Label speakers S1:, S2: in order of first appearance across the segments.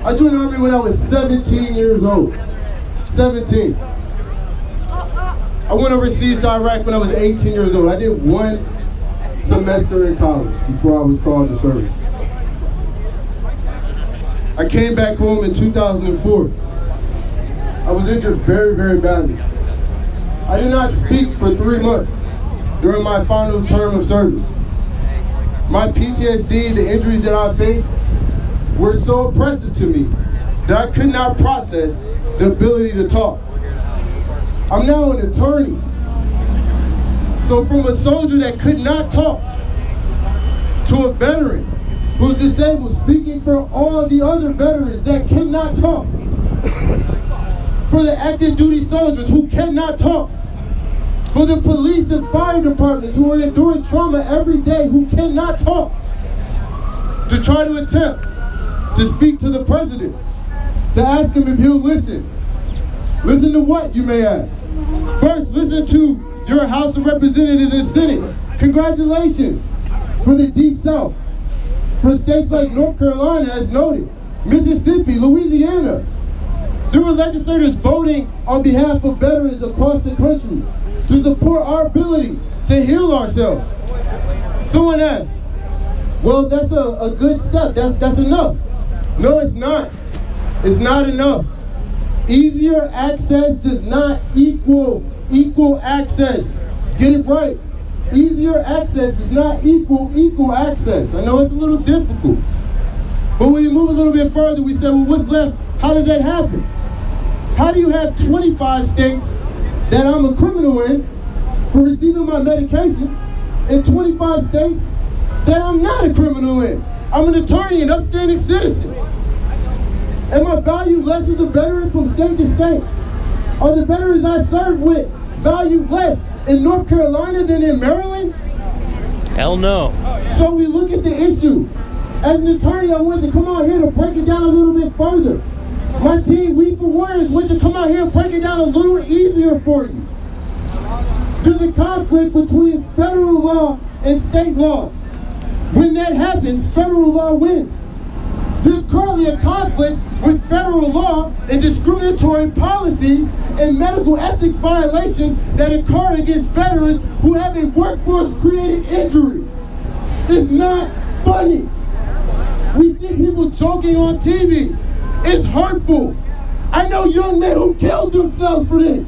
S1: I joined the Army when I was 17 years old. 17. I went overseas to Iraq when I was 18 years old. I did one semester in college before I was called to service. I came back home in 2004. I was injured very, very badly. I did not speak for 3 months during my final term of service. My PTSD, the injuries that I faced, were so oppressive to me that I could not process the ability to talk. I'm now an attorney. So from a soldier that could not talk to a veteran who's disabled, speaking for all the other veterans that cannot talk, for the active duty soldiers who cannot talk, for the police and fire departments who are enduring trauma every day who cannot talk, to try to attempt to speak to the president, to ask him if he'll listen. Listen to what, you may ask? First, listen to your House of Representatives and Senate. Congratulations for the Deep South. For states like North Carolina, as noted, Mississippi, Louisiana. There were legislators voting on behalf of veterans across the country to support our ability to heal ourselves. Someone asked, well, that's a good step, that's enough. No, it's not. It's not enough. Easier access does not equal equal access. Get it right. Easier access does not equal equal access. I know it's a little difficult. But when you move a little bit further, we say, well, what's left? How does that happen? How do you have 25 states that I'm a criminal in for receiving my medication and 25 states that I'm not a criminal in? I'm an attorney and upstanding citizen. Am I valued less as a veteran from state to state? Are the veterans I serve with valued less in North Carolina than in Maryland?
S2: Hell no.
S1: So we look at the issue. As an attorney, I wanted to come out here to break it down a little bit further. My team, We for Warriors, went to come out here and break it down a little easier for you. There's a conflict between federal law and state laws. When that happens, federal law wins. There's currently a conflict with federal law and discriminatory policies and medical ethics violations that occur against veterans who have a workforce-created injury. It's not funny. We see people joking on TV. It's hurtful. I know young men who killed themselves for this.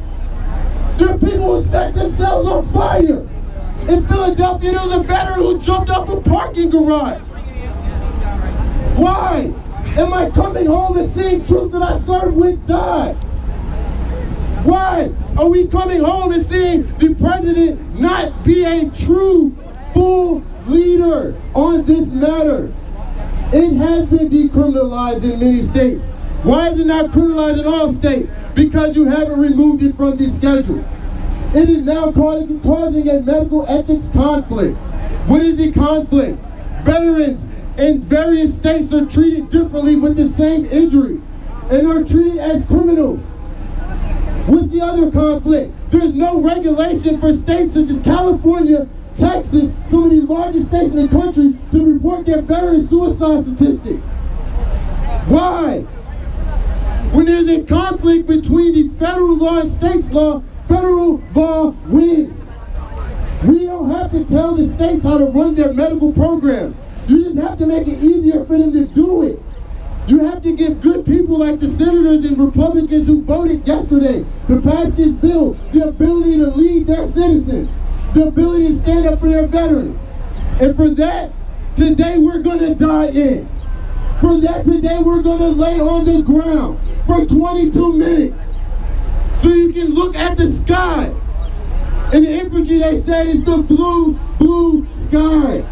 S1: There are people who set themselves on fire. In Philadelphia, there was a veteran who jumped off a parking garage. Why am I coming home and seeing troops that I served with die? Why are we coming home and seeing the president not be a true, full leader on this matter? It has been decriminalized in many states. Why is it not criminalized in all states? Because you haven't removed it from the schedule. It is now causing a medical ethics conflict. What is the conflict? Veterans in various states are treated differently with the same injury and are treated as criminals. What's the other conflict? There's no regulation for states such as California, Texas, some of the largest states in the country, to report their veteran suicide statistics. Why? When there's a conflict between the federal law and state's law, federal law wins. We don't have to tell the states how to run their medical programs. You just have to make it easier for them to do it. You have to give good people like the senators and Republicans who voted yesterday to pass this bill the ability to lead their citizens, the ability to stand up for their veterans. And for that, today we're gonna die in. For that, today we're gonna lay on the ground for 22 minutes. So you can look at the sky. In the infantry, they said it's the blue, blue sky.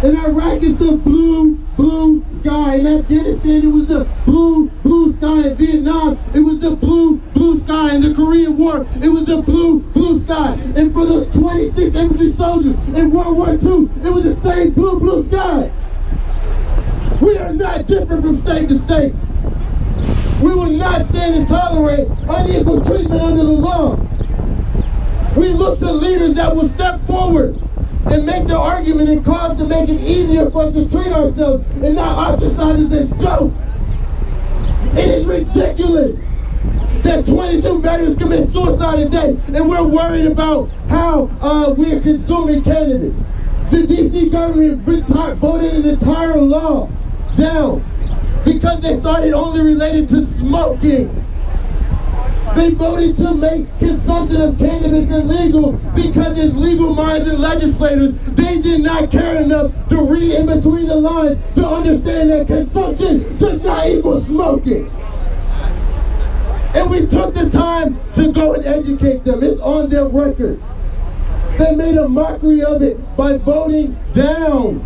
S1: In Iraq, it's the blue, blue sky. In Afghanistan, it was the blue, blue sky. In Vietnam, it was the blue, blue sky. In the Korean War, it was the blue, blue sky. And for the 26 infantry soldiers in World War II, it was the same blue, blue sky. We are not different from state to state. We will not stand and tolerate unequal treatment under the law. We look to leaders that will step forward and make the argument and cause to make it easier for us to treat ourselves and not ostracize us as jokes. It is ridiculous that 22 veterans commit suicide a day, and we're worried about how we're consuming cannabis. The DC government voted an entire law down because they thought it only related to smoking. They voted to make consumption of cannabis illegal because as legal minds and legislators, they did not care enough to read in between the lines to understand that consumption does not equal smoking. And we took the time to go and educate them. It's on their record. They made a mockery of it by voting down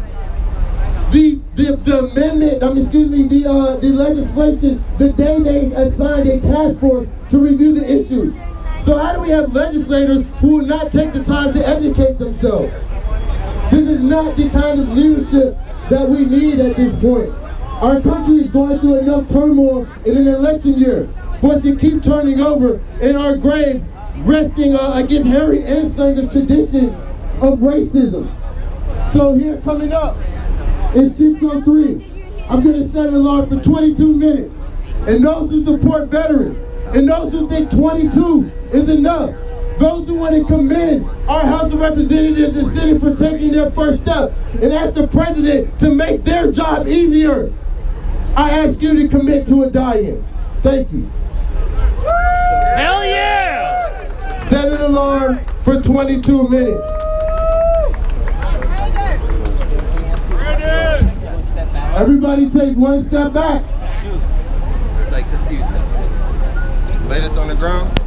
S1: the amendment, the legislation the day they assigned a task force to review the issues. So how do we have legislators who will not take the time to educate themselves? This is not the kind of leadership that we need at this point. Our country is going through enough turmoil in an election year for us to keep turning over in our grave, resting against Harry Anslinger's tradition of racism. So here coming up is 6:03. I'm going to set an alarm for 22 minutes. And those who support veterans, and those who think 22 is enough, those who want to commend our House of Representatives and Senate for taking their first step and ask the President to make their job easier, I ask you to commit to a die-in. Thank you.
S2: Hell yeah!
S1: Set an alarm for 22 minutes. Everybody take one step back.
S3: Like a few steps. Lay this on the ground.